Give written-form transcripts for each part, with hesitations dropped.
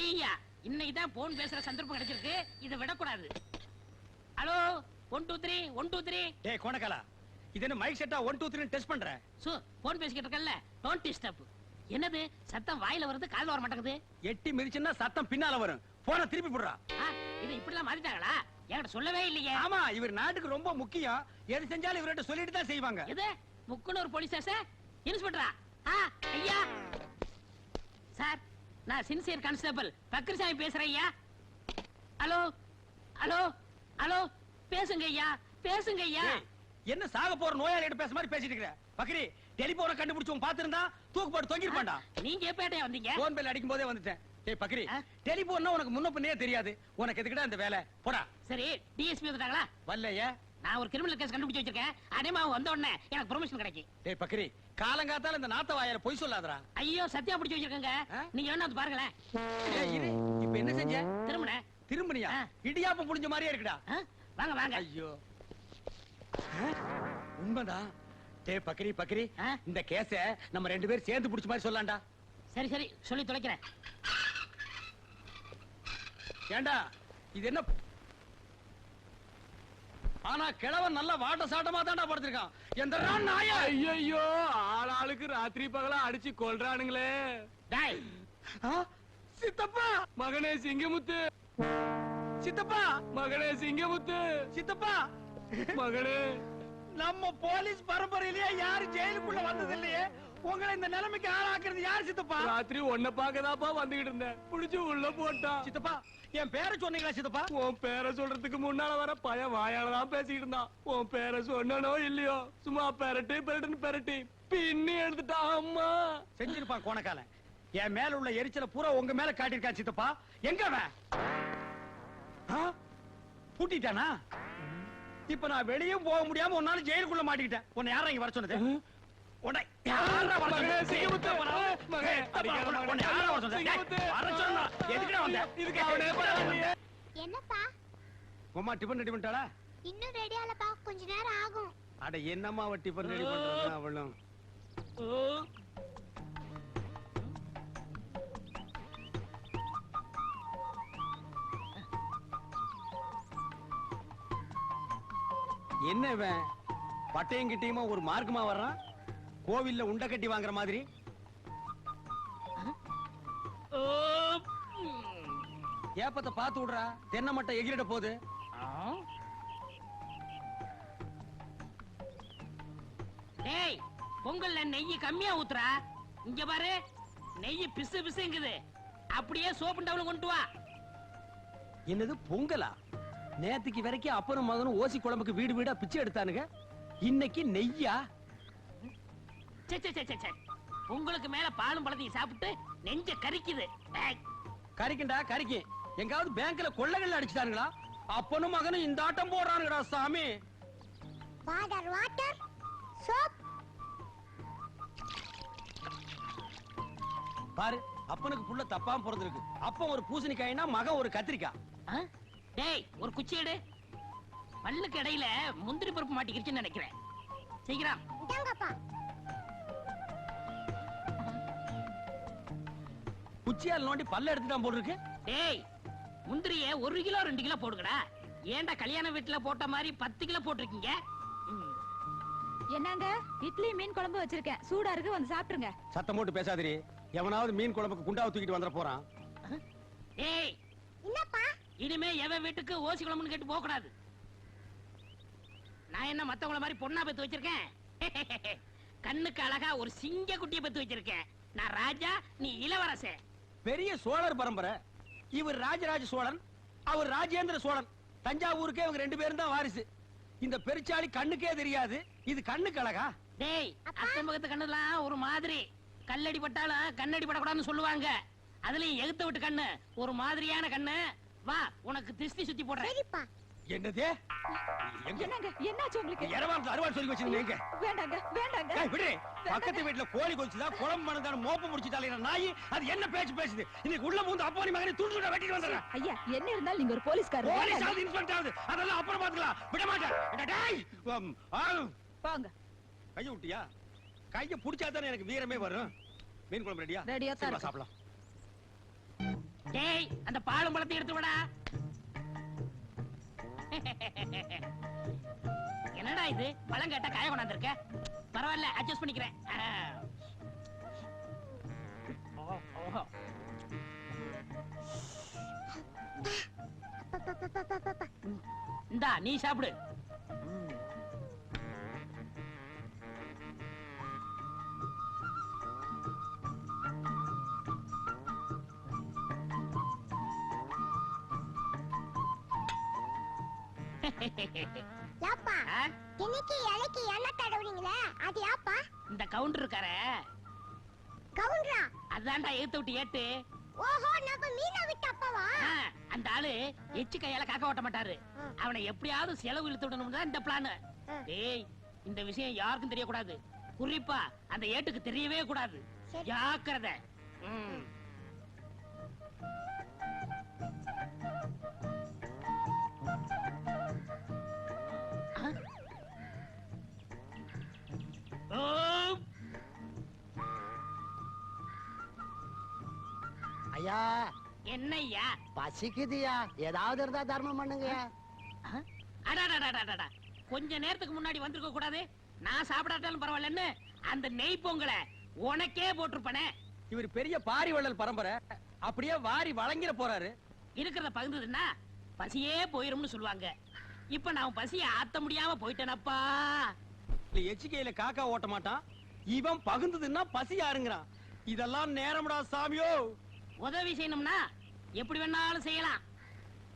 ஐயா இன்னைக்கு தான் போன் பேசுற சந்தர்ப்பம் கிடைச்சிருக்கு, இதை விடக்கூடாது. ஹலோ 1 2 3 1 2 3. டேய் கோணக்கலா, இது என்ன மைக் செட்டா 1 2 3 டெஸ்ட் பண்ற? சோ போன் பேசிக்கிட்டு இருக்கல்ல, டோன்ட் டிஸ்டர்ப். என்னது சத்தம் வாயில வருது, காதுல வர மாட்டேங்குது. எட்டி மிதிச்சுன்னா சத்தம் பின்னால வரும். போனை திருப்பி போடுறா. இது இப்படிலாம் மாத்திட்டாங்களா? என்கிட்ட சொல்லவே இல்லையே. ஆமா, இவர் நாட்டுக்கு ரொம்ப முக்கியம். எது செஞ்சாலும் இவர்கிட்ட சொல்லிட்டு தான் செய்வாங்க. இது முக்குன்னு ஒரு போலீஸ் ஸ்டேஷன் இன்ஸ்பெக்டரா? ஐயா சார், நான் சின்சியர் கான்ஸ்டபிள் பக்ரிசாமி பேசுறேன் ஐயா. ஹலோ ஹலோ ஹலோ, பேசுங்க ஐயா, பேசுங்க ஐயா. என்ன சாக போற நோயாளிகிட்ட பேச மாதிரி பேசிட்டு இருக்கற? பக்ரி, டெலிபோனை கண்டுபிடிச்சவன் பாத்துறதா தூக்கு போட்டு தொங்கிருப்பான்டா. நீங்க எப்ப வந்தீங்க? போன் பெல் அடிக்கும் போதே வந்துட்டேன். டேய் பக்ரி, டெலிபோன்னா உனக்கு முன்ன பின்னே தெரியாது. உனக்கு எதுக்குடா இந்த வேலை? போடா. சரி, டிஎஸ்பி வந்துட்டாங்களா? வரலையே. நான் ஒரு கிரிமினல் கேஸ் கண்டுபிடிச்சு வச்சிருக்கேன். அடேமா வந்த உடனே எனக்கு ப்ரொமோஷன் கிடைக்கும். டேய் பக்ரி, காலங்காத்தால இந்த நாத்த வாயால பொய் சொல்லாதடா. ஐயோ சத்தியா பிடிச்சு வச்சிருக்கேங்க. நீங்க வேணா வந்து பாருங்களேன். ஏய் இரு, இப்போ என்ன செஞ்ச? திரும்புனியா? இடியாப்பம் புடிஞ்ச மாதிரியே இருக்குடா. வாங்க வாங்க. ஐயோ உண்மைதான். டேய் பக்ரி பக்ரி, இந்த கேஸ நம்ம 2 பேரும் சேர்ந்து புடிச்ச மாதிரி சொல்லலாம்டா. சரி சரி, சொல்லி தொலைக்கிறேன். ஏண்டா இது என்ன? ஆனா கிழவன் நல்ல வாட்ட சாட்டமா தான்டா படுத்திருக்கான். எந்தடா நாயா? ஐயோ, ஆளாளுக்கு ராத்திரி பகலா அடிச்சு கொல்றானுங்களே. டேய் சித்தப்பா, மகனே சிங்கமுத்து, சித்தப்பா மகனே சிங்கமுத்து, சித்தப்பா மகனே. நம்ம போலீஸ் பரம்பரையிலேயே யாரு ஜெயிலுக்குள்ள வந்தது இல்லையே. உங்களை இந்த நிலைமைக்கு ஆளாக்குறது யார் சித்தப்பா? ராத்திரி உன்னை பாக்கதாப்பா வந்துகிட்டு இருந்தேன், புடிச்சு உள்ள போட்டான். சித்தப்பா, என் பேரை சொன்னீங்களா சித்தப்பா? உன் பேரை சொல்றதுக்கு முன்னால வர பையன் வாயாலதான் பேசிக்கிட்டு இருந்தான். உன் பேரை சொன்னனோ இல்லையோ, சும்மா பெரட்டு பெரட்டுன்னு பெரட்டி பின்னி எடுத்துட்டான். அம்மா செஞ்சிருப்பான் கோணக்காலன். என் மேல உள்ள எரிச்சல பூரா உங்க மேல காட்டியிருக்கான் சித்தப்பா. எங்க அவன்? பூட்டிட்டானா? இப்ப நான் வெளியும் போக முடியாம உன்னால ஜெயிலுக்குள்ள மாட்டிக்கிட்டேன். உன்னை யாரா இங்க வர சொன்னது? உன்னை யாரா வர சொன்னது? சிங்கமுத்து மகனே, அடிக்காத உன்னை யாரா வர சொன்னது? வர சொன்னா எதுக்குடா வந்த? இதுக்கு அவனே போறானே. என்னப்பா? அம்மா டிபன் ரெடி பண்ணிட்டாளா? இன்னும் ரெடி ஆகலப்பா, கொஞ்ச நேரம் ஆகும். அட என்னம்மா அவ டிபன் ரெடி பண்றா அவளும். என்ன இவன் பட்டையும் கிட்டையுமா ஒரு மார்க்கமா வர்றான்? கோவில்ல உண்டை கட்டி வாங்குற மாதிரி. ஏப்பத்தை பார்த்து விடுறா, தென்னை மட்டை எகிரிட போகுது. டேய், பொங்கல்ல நெய் கம்மியா ஊத்துறா. இங்க பாரு, நெய் பிசு பிசுங்குது. அப்படியே சோப்பு டவுல கொண்டு வா. என்னது பொங்கலா? நேத்துக்கு வரைக்கும் அப்பனும் மகனும் ஓசி குழம்புக்கு வீடு வீடா பிச்சை எடுத்தானுங்க. இன்னைக்கு நெய்யா? உங்களுக்கு மேல பாலும் பழத்தையும் சாப்பிட்டு நெஞ்ச கரிக்குது. கரிக்கண்டா கரிக்கு. எங்காவது பேங்க்ல கொள்ளைகள் அடிச்சுட்டானுங்களா? அப்பனும் மகனும் இந்த ஆட்டம் போடுறானுங்கடா சாமி. Water water soap. பாரு, அப்பனுக்கு புள்ள தப்பாம பிறந்திருக்கு. அப்பன் ஒரு பூசணிக்காய்னா மகன் ஒரு கத்திரிக்காய். டேய், ஒரு குச்சி எடு. பல்லுக்கு இடையில முந்திரி பருப்பு மாட்டிக்கிடுச்சுன்னு நினைக்கிறேன். சீக்கிரம் இந்தாங்கப்பா. குச்சியால் நோண்டி பல்ல எடுத்துட்டான் போல இருக்கு. டேய், முந்திரிய 1 கிலோ 2 கிலோ போடுங்கடா. ஏன்டா கல்யாண வீட்டுல போட்ட மாதிரி 10 கிலோ போட்டிருக்கீங்க? என்னங்க, இட்லி மீன் குழம்பு வச்சிருக்கேன், சூடா இருக்கு, வந்து சாப்பிட்டுருங்க. சத்தம் போட்டு பேசாதீரி. எவனாவது மீன் குழம்புக்கு குண்டாவை தூக்கிட்டு வந்துட போறான். டேய், என்னப்பா? இனிமே எவன் வீட்டுக்கு ஓசி குழம்புன்னு கேட்டு போக கூடாது. நான் என்ன மத்தவங்கள மாதிரி பொண்ணா பெத்து வச்சிருக்கேன்? கண்ணுக்கு அழகா ஒரு சிங்க குட்டியை பெத்து வச்சிருக்கேன். நான் ராஜா, நீ இளவரசன். பெரிய சோழர் பரம்பரை. இவர் ராஜராஜ சோழன், அவர் ராஜேந்திர சோழன். தஞ்சாவூருக்கே இவங்க 2 பேரும் தான் வாரிசு. இந்த பெருச்சாளி கண்ணுக்கே தெரியாது. இது கண்ணுக்கு அழகா? டேய், அக்கம்பக்கத்து கண்ணுலாம் ஒரு மாதிரி. கல்லடி பட்டாலும் கண்ணடி படக்கூடாதுன்னு சொல்லுவாங்க. அதுலயும் எகுத்த விட்டு கண்ணு ஒரு மாதிரியான கண்ணு. வா, உனக்கு திருஷ்டி சுத்தி போடுறேன். சரிப்பா. என்னது? என்னங்க, என்னாச்சு உங்களுக்கு? இரவாரத்துல அறுவாள் சொல்லி வச்சிருந்தீங்க. வேண்டாங்க வேண்டாங்க. விடு. பக்கத்து வீட்டுல கோழி கொல்ச்சுதா, குழம்பு மணந்தான மோப்ப முடிச்சிட்டாலே நாய். அது என்ன பேச்சு பேசுது? இன்னைக்கு உள்ள பூந்து அப்பா மகனை துண்டு வெட்டிட்டு வந்துடுறேன். ஐயா, என்ன இருந்தாலும் நீங்க ஒரு போலீஸ்காரர். போலீஸ் ஆகுது, இன்ஸ்பெக்டர் ஆகுது, அதெல்லாம் அப்புறம் பாத்துக்கலாம். விட மாட்டேன். டேய், வாங்க. கைய விட்டியா? கைய புடிச்சா தானே எனக்கு வீரமே வரும். மீன் குழம்பு ரெடியா? ரெடியா தான் இருக்கு. சாப்பிடலாம். டேய் அந்த பாலும் பழத்தை எடுத்து விடா. என்னடா இது பழம் கேட்டா காய கொண்டாந்துருக்க. பரவாயில்ல அட்ஜஸ்ட் பண்ணிக்கிறேன். இந்தா நீ சாப்பிடு. யாப்பா ஆ? இன்னைக்கு இலைக்கு எண்ணெய் தடவுறீங்களே அது யாப்பா? இந்த கவுண்டர் இருக்காரே கவுண்டரா? அதான்டா ஏத்து விட்டு ஏத்து. ஓஹோ நம்ம மீனா விட்டு அப்பாவா? ஆ, அந்த ஆளு எச்சு கையால காக்க ஓட்ட மாட்டாரு. அவனை எப்படியாவது செலவு இழுத்து விடணும் தான் இந்த பிளான். டேய் இந்த விஷயம் யாருக்கும் தெரியக்கூடாது. குறிப்பா அந்த ஏட்டுக்கு தெரியவே கூடாது. சரி. ஜாக்கிரதை. ம். ஆ? ஓ! ஐயா என்னய்யா? பசிக்குதுயா, ஏதாவது இருந்தா தர்மம் பண்ணுங்கயா. ஆ? அடாடாடாடாடா. கொஞ்ச நேரத்துக்கு முன்னாடி வந்திருக்க கூடாது. நான் சாப்பிடாட்டாலும் பரவாயில்லன்னு அந்த நெய் பொங்கலை உனக்கே போட்டிருப்பனே. இவர் பெரிய பாரி வள்ளல் பரம்பரை, அப்படியே வாரி வழங்கிட போறாரு. இருக்கிறத பகிர்ந்ததுன்னா பசியே போயிரும்னு சொல்லுவாங்க. இப்ப நான் பசிய ஆத்த முடியாம போயிட்டேனப்பா. எச்சிக்கையில காக்கா ஓட்ட மாட்டான், இவன் பகுந்ததுன்னா பசி யாருங்கிறான். இதெல்லாம் நேரம்டா சாமியோ. உதவி செய்யணும்னா எப்படி வேணாலும் செய்யலாம்.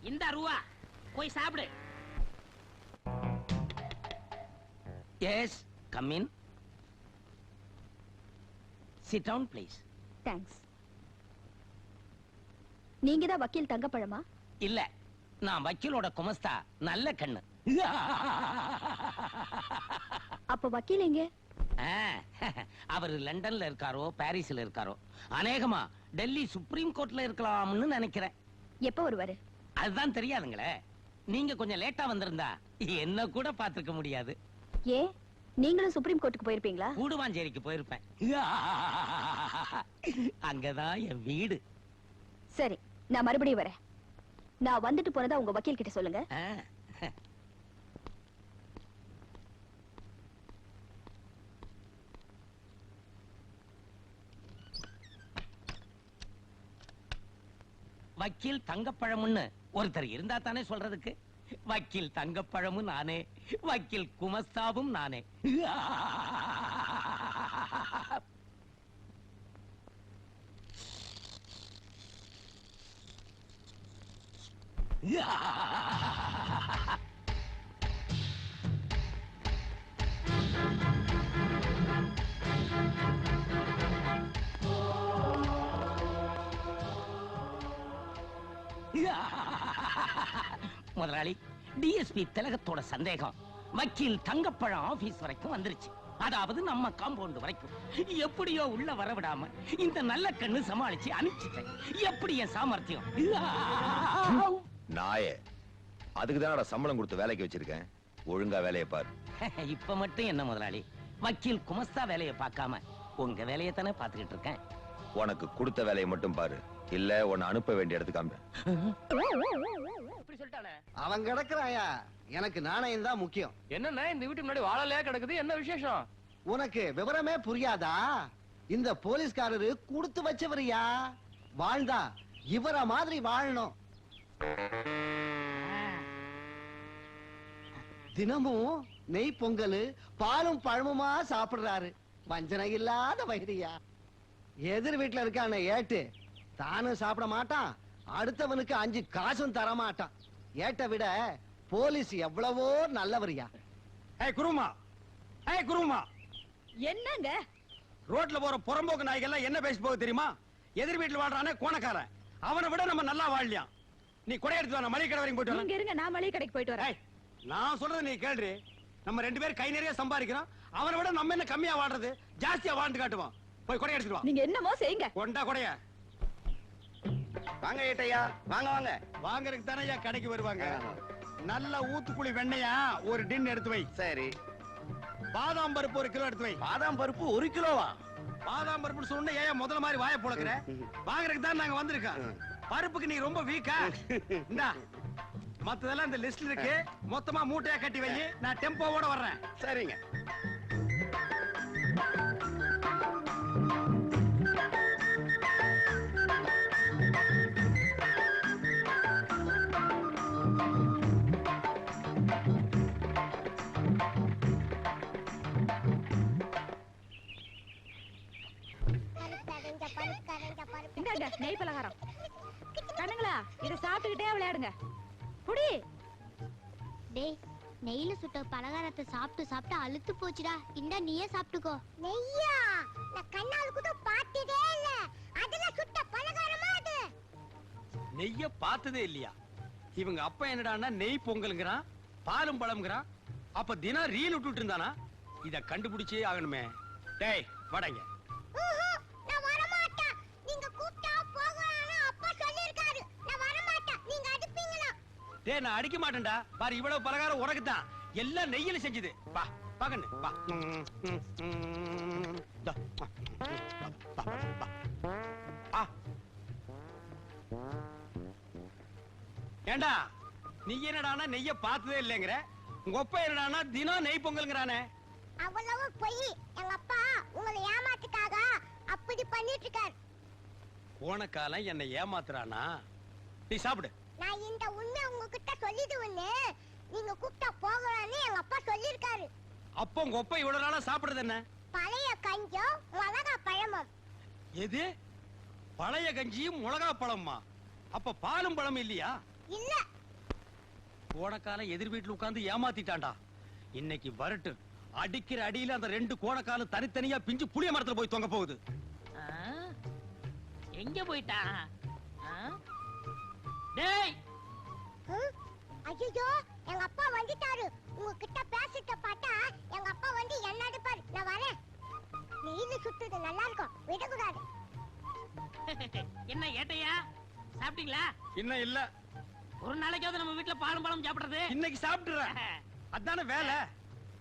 இந்த ரூவா போய் சாப்பிடு. Yes come in. Sit down please. Thanks. நீங்க தான் வக்கீல் தங்கப்பழமா? இல்ல, நான் வக்கீலோட குமஸ்தா நல்ல கண்ணு. அப்ப வக்கீல் எங்க? அவர் லண்டன்ல இருக்காரோ பாரிஸ்ல இருக்காரோ. அநேகமா டெல்லி சுப்ரீம் கோர்ட்ல இருக்கலாம்னு நினைக்கிறேன். எப்ப வருவாரு? அதுதான் தெரியாதுங்களே. நீங்க கொஞ்சம் லேட்டா வந்திருந்தா என்ன கூட பாத்துக்க முடியாது. ஏ நீங்களும் சுப்ரீம் கோர்ட்டுக்கு போயிருப்பீங்களா? கூடுவாஞ்சேரிக்கு போயிருப்பேன். அங்கதான் என் வீடு. சரி, நான் மறுபடியும் வரேன். நான் வந்துட்டு போனதா உங்க வக்கீல் கிட்ட சொல்லுங்க. வக்கீல் தங்கப்பழம்னு ஒருத்தர் இருந்தா தானே சொல்றதுக்கு. வக்கீல் தங்கப்பழமும் நானே, வக்கீல் குமஸ்தாவும் நானே. முதலாளி, டிஎஸ்பி திலகத்தோட சந்தேகம் வக்கீல் தங்கப்பழம் ஆபீஸ் வரைக்கும் வந்துருச்சு. அதாவது நம்ம காம்பவுண்ட் வரைக்கும். எப்படியோ உள்ள வரவிடாம இந்த நல்ல கண்ணு சமாளிச்சு அனுப்பிச்சிட்டேன். எப்படி என் சாமர்த்தியம்? நாயே, அதுக்குதான் சம்பளம் கொடுத்து வேலைக்கு வச்சிருக்கேன். ஒழுங்கா வேலையை பாரு. இப்ப மட்டும் என்ன முதலாளி, வக்கீல் குமஸ்தா வேலையை பார்க்காம உங்க வேலையை தானே பார்த்துக்கிட்டு இருக்கேன். உனக்கு கொடுத்த வேலையை மட்டும் பாரு, இல்ல உன்னை அனுப்ப வேண்டிய இடத்துக்கு அனுப்பு. இப்படி சொல்லிட்டானே. அவன் கிடக்குறாயா, எனக்கு நாணயம் தான் முக்கியம். என்னன்னா இந்த வீட்டு முன்னாடி வாழலையா கிடக்குது, என்ன விசேஷம்? உனக்கு விவரமே புரியாதா? இந்த போலீஸ்காரரு கொடுத்து வச்சவரியா. வாழ்ந்தா இவர மாதிரி வாழணும். தினமும் நெய் பொங்கல் பாலும் பழமுமா சாப்பிடுறாரு. வஞ்சனை இல்லாத வயிறியா. எதிர் வீட்டுல இருக்கான ஏட்டு தானும் சாப்பிட மாட்டான், அடுத்தவனுக்கு 5 காசும் தர மாட்டான். ஏட்ட விட போலீஸ் எவ்வளவோ நல்லவரியா. ஏய் குருமா, ஏய் குருமா, என்னங்க? ரோட்ல போற புறம்போக்கு நாய்கள் என்ன பேசி போக தெரியுமா? எதிர் வீட்டுல வாழ்றானே கோணக்காரன், அவனை விட நம்ம நல்லா வாழலாம். நீ கொடை எடுத்து வா, மளிகை கடை வரைக்கும் போயிட்டு நீங்க இருங்க, நான் மளிகை கடைக்கு போயிட்டு வரேன். ஏய், நான் சொல்றது நீ கேளு. நம்ம 2 பேரும் கை நிறைய சம்பாதிக்கிறோம், அவனை விட நம்ம என்ன கம்மியா வாழ்றது, ஜாஸ்தியா வாழ்ந்து காட்டுவான். போய் கொடை எடுத்துட்டு வா. நீங்க என்னமோ செய்யுங்க. கொண்டா கொடைய. வாங்க ஏட்டையா, வாங்க வாங்க. வாங்கறதுக்கு தானே ஐயா கடைக்கு வருவாங்க. நல்ல ஊத்துக்குழி வெண்ணையா ஒரு டின் எடுத்து வை. சரி. பாதாம் பருப்பு 1 கிலோ எடுத்து வை. பாதாம் பருப்பு 1 கிலோவா? பாதாம் பருப்புன்னு சொன்ன ஏன் முதல்ல மாதிரி வாயை புழக்கிற? வாங்குறதுக்கு தான் நாங்க வந்திருக்கோம். பருப்புக்கு நீ ரொம்ப வீக்கா? இந்தா மத்ததெல்லாம் இந்த லிஸ்ட்ல இருக்கு. மொத்தமா மூட்டையா கட்டி வை. நான் டெம்போவோட வர்றேன். சரிங்க. இந்தாங்க நெய் பலகாரம். கண்ணுங்களா இத சாப்பிட்டுக்கிட்டே விளையாடுங்க. புடி. டேய் நெய்ல சுட்ட பலகாரத்தை சாப்பிட்டு சாப்பிட்டு அழுத்து போச்சுடா. இந்தா நீயே சாப்பிட்டுக்கோ. நெய்யா? நான் கண்ணால கூட பார்த்ததே இல்ல. அதுல சுட்ட பலகாரமா அது? நெய்ய பார்த்ததே இல்லையா? இவங்க அப்பா என்னடான்னா நெய் பொங்கல்ங்கறான், பாலும் பழம்ங்கறான். அப்ப தினம் ரீல் விட்டுட்டு இருந்தானா? இத கண்டுபிடிச்சே ஆகணுமே. டேய் வாடங்க. நான் வர மாட்டேன். நீங்க கூப்பிட்டா போகலாம்னு அப்பா சொல்லிருக்காரு. நான் வர மாட்டேன். நீங்க அடிப்பீங்களா? டேய் நான் அடிக்க மாட்டேன்டா. பாரு இவ்வளவு பலகாரம் உனக்கு தான். எல்லாம் நெய்யில செஞ்சது. வா பாக்கன்னு வா. டா. ஆ. ஏண்டா நீ என்னடானா நெய்ய பார்த்ததே இல்லங்கற? உங்க அப்பா என்னடானா தினம் நெய் பொங்கல்ங்கறானே? அவ்வளவு பொய். எங்க அப்பா உங்களை ஏமாத்துக்காக அப்படி பண்ணிட்டு இருக்காரு. போன காலம் என்ன ஏமாத்துறானா? நீ சாப்பிடு. நான் இந்த உண்மை உங்ககிட்ட சொல்லிடுவேன்னு நீங்க கூப்பிட்டா போகலாம்னு எங்க அப்பா சொல்லிருக்காரு. அப்போ உங்க அப்பா இவ்வளவு நாளா சாப்பிடுறது என்ன? பழைய கஞ்சம் மிளகா பழமும். எது? பழைய கஞ்சியும் மிளகா பழமா? அப்ப பாலும் பழம் இல்லையா? இல்ல. போன காலம் எதிர் வீட்டுல உட்கார்ந்து ஏமாத்திட்டான்டா. இன்னைக்கு வரட்டு அடிக்கிற அடியில அந்த ரெண்டு கோணக்காலும் தனித்தனியா பிஞ்சு புளிய மரத்துல போய் தொங்க போகுது. ஆ? எங்க போயிட்டான்? ஆ? டேய் ஐயோ எங்க அப்பா வந்துட்டாரு. உங்ககிட்ட பேசிட்ட பார்த்தா எங்க அப்பா வந்து என்ன அடிப்பாரு. நான் வரேன். நெய்ல சுட்டுது நல்லா இருக்கும். விடக்கூடாது. என்ன ஏட்டையா சாப்பிட்டீங்களா? இன்னும் இல்ல. ஒரு நாளைக்காவது நம்ம வீட்டுல பாலும் பழம் சாப்பிடுறது. இன்னைக்கு சாப்பிட்டுறேன். அதானே வேலை.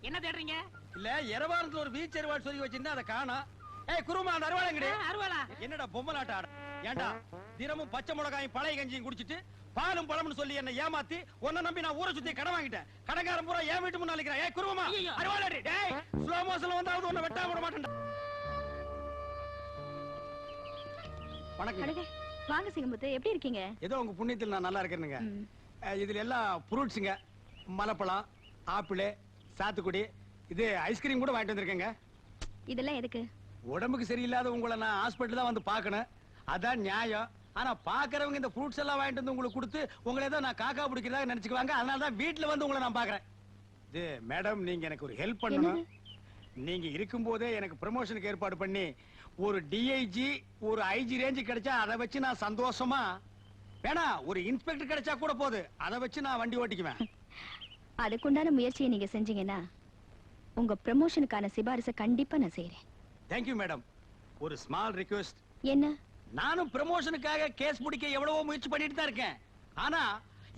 என்ன தேடுறீங்க? இல்ல எரவாரத்துல ஒரு பீச் அருவாள் சொல்லி வச்சிருந்தா அதை காணோம். ஏய் குருமா அந்த அருவாளங்கடி. அருவாளா? என்னடா பொம்மலாட்ட ஆட? ஏண்டா தினமும் பச்சை மிளகாயும் பழைய கஞ்சியும் குடிச்சிட்டு பாலும் பழம்னு சொல்லி என்ன ஏமாத்தி உன்னை நம்பி நான் ஊரை சுத்தி கடன் வாங்கிட்டேன். கடன்காரன் பூரா என் வீட்டு முன்னால நிக்கிறான். ஏய் குருமா ஐயையோ. அருவாளடி. டேய் ஸ்லோ மோஷன்ல வந்தாவது உன்னை வெட்டாம விட மாட்டேன்டா. வணக்கம். அடடே, வாங்க சிங்கமுத்து, எப்படி இருக்கீங்க? ஏதோ உங்க புண்ணியத்தில் நான் நல்லா இருக்கேனுங்க. ம். இதுல எல்லாம் ஃப்ரூட்ஸுங்க, மலைப்பழம், ஆப்பிள், சாத்துக்குடி, இது ஐஸ்கிரீம் கூட வாங்கிட்டு வந்திருக்கேங்க. இதெல்லாம் எதுக்கு? உடம்புக்கு சரியில்லாத உங்களை நான் ஹாஸ்பிட்டல் தான் வந்து பார்க்கணும். அதான் நியாயம். ஆனா பாக்குறவங்க இந்த ஃப்ரூட்ஸ் எல்லாம் வாங்கிட்டு வந்து உங்களுக்கு கொடுத்து உங்களை ஏதோ நான் காக்கா பிடிக்கிறதா நினைச்சுக்குவாங்க. அதனால தான் வீட்டுல வந்து உங்களை நான் பாக்குறேன். இது மேடம் நீங்க எனக்கு ஒரு ஹெல்ப் பண்ணணும். நீங்க இருக்கும்போதே எனக்கு ப்ரமோஷனுக்கு ஏற்பாடு பண்ணி ஒரு டிஐஜி ஒரு ஐஜி ரேஞ்சு கிடைச்சா அதை வச்சு நான் சந்தோஷமா, வேணா ஒரு இன்ஸ்பெக்டர் கிடைச்சா கூட போகுது, அதை வச்சு நான் வண்டி ஓட்டிக்குவேன். அதுக்குண்டான முயற்சியை நீங்க செஞ்சீங்கன்னா உங்க ப்ரமோஷனுக்கான சிபாரிசை கண்டிப்பா நான் செய்யறேன். Thank you madam. ஒரு ஸ்மால் ரிக்வெஸ்ட். என்ன? நானும் ப்ரமோஷனுக்காக கேஸ் பிடிக்க எவ்வளவோ முயற்சி பண்ணிட்டு தான் இருக்கேன். ஆனா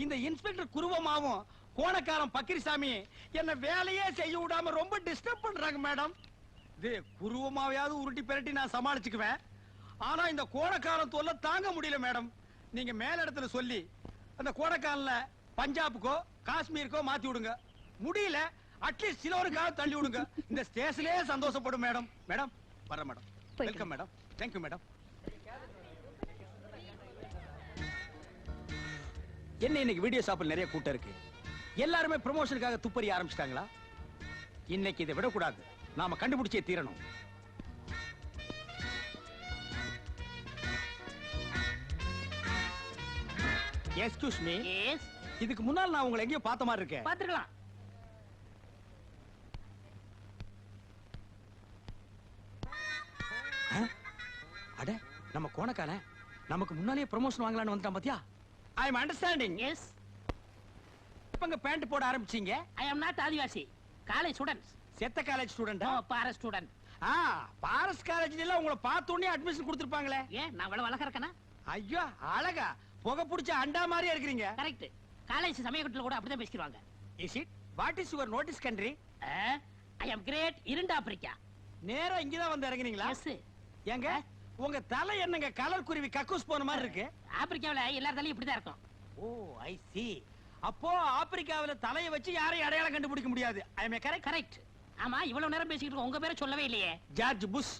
இந்த இன்ஸ்பெக்டர் குருவமாவும் கோணக்காரன் பக்கிரிசாமி என்ன வேலையே செய்ய விடாம ரொம்ப டிஸ்டர்ப் பண்றாங்க மேடம். இது குருவமாவையாவது உருட்டி பெரட்டி நான் சமாளிச்சுக்குவேன். ஆனா இந்த கோணக்காரன் தொல்லை தாங்க முடியல மேடம். நீங்க மேல இடத்துல சொல்லி அந்த கோணக்காரன்ல பஞ்சாபுக்கோ காஷ்மீருக்கோ மாத்தி விடுங்க. முடியல அட்லீஸ்ட் சிலோருக்காக தள்ளி விடுங்க. இந்த ஸ்டேஷன்லயே சந்தோஷப்படும் மேடம். மேடம் வர madam. Welcome madam. Thank you madam. என்ன இன்னைக்கு வீடியோ ஷாப்பில் நிறைய கூட்டம் இருக்கு. எல்லாருமே ப்ரமோஷனுக்காக துப்பறி ஆரம்பிச்சிட்டாங்களா? இன்னைக்கு இதை விடக்கூடாது. நாம கண்டுபிடிச்சே தீரணும். Excuse me. எஸ். இதுக்கு முன்னால் நான் உங்களை எங்கேயோ பார்த்த மாதிரி இருக்கேன். பாத்துக்கலாம். அட நம்ம கோணக்கால நமக்கு முன்னாலே ப்ரமோஷன் வாங்கலாம்னு வந்துட்டான் பாத்தியா? I am understanding. எஸ். எப்பங்க பேண்ட் போட ஆரம்பிச்சீங்க? ஐ அம் நாட் ஆதிவாசி. College students. செத்த காலேஜ் ஸ்டூடெண்டா? நோ பாரஸ் ஸ்டூடண்ட். பாரஸ் காலேஜ்ல எல்லாம் உங்களை பார்த்த உடனே அட்மிஷன் கொடுத்திருப்பாங்களே. ஏன் நான் இவ்வளவு அழகா இருக்கேனா? ஐயோ அழகா புகை பிடிச்ச அண்டா மாதிரியா இருக்கிறீங்க. கரெக்ட். காலேஜ் சமயக்கட்டுல கூட அப்படிதான் பேசிடுவாங்க. Is it? What is your notice country? I am great இருண்ட ஆப்பிரிக்கா. நேரா இங்க தான் வந்து இறங்குனீங்களா? எஸ். ஏங்க உங்க தலை என்னங்க கலர் குருவி கக்கூஸ் போன மாதிரி இருக்கு? ஆப்பிரிக்காவுல எல்லார் தலையும் இப்படிதான் இருக்கும். ஓ ஐ சி. அப்போ ஆப்பிரிக்காவுல தலையை வச்சு யாரையும் அடையாளம் கண்டுபிடிக்க முடியாது. I am correct? கரெக்ட். ஆமா, இவ்வளவு நேரம் பேசிக்கிட்டு இருக்கோம், உங்க பேரை சொல்லவே இல்லையே. George Bush.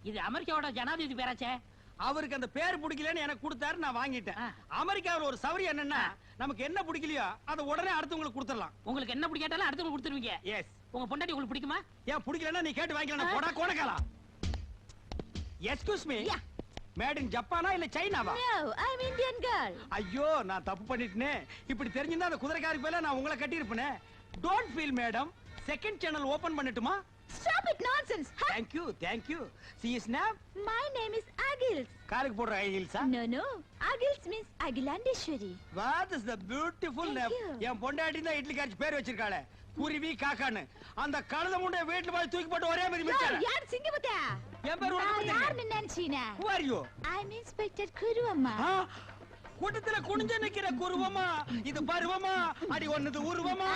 இது அமெரிக்காவோட ஜனாதிபதி பேராச்சே. அவருக்கு அந்த பேர் பிடிக்கலன்னு எனக்கு கொடுத்தாரு, நான் வாங்கிட்டேன். ஆ. அமெரிக்காவுல ஒரு சவரி என்னன்னா, நமக்கு என்ன பிடிக்கலையோ அதை உடனே அடுத்தவங்களுக்கு கொடுத்துடலாம். உங்களுக்கு என்ன பிடிக்காட்டாலும் அடுத்தவங்க கொடுத்துருவீங்க. எஸ். உங்க பொண்டாட்டி உங்களுக்கு பிடிக்குமா? ஏன் பிடிக்கலன்னா நீ கேட்டு வாங்கிக்கலாம். போடா கோணக்கலாம். Excuse me. Yeah. Made in ஜப்பானா இல்ல சைனாவா? No, I'm Indian girl. ஐயோ, நான் தப்பு பண்ணிட்டேனே. இப்படி தெரிஞ்சிருந்தா அந்த குதிரைக்காரி பேல நான் உங்களை கட்டி இருப்பேனே. Don't feel madam. Second channel open பண்ணட்டுமா? Stop it nonsense. Ha! Thank you, thank you. See his name? My name is Agils. காலுக்கு போடுற ஐகில்ஸா? No, no. Agils means Agilandeshwari. What is the beautiful Thank name? you. என் பொண்டாட்டி தான் இட்லி காய்ச்சி பேர் வச்சிருக்காளே. குருவி காக்கான்னு. அந்த கழுத முண்டை வீட்டுல போய் தூக்கி போட்டு ஒரே மாதிரி மிச்சாரு. யார் சிங்கமுத்தா? என் பேர் உனக்கு யார் தெரியும். நினைச்சீனா? Who are you? I'm Inspector Kuru அம்மா. ஆ? கூட்டத்துல குனிஞ்சு நிக்கிற குருவமா, இது பருவமா, அடி ஒண்ணுது உருவமா.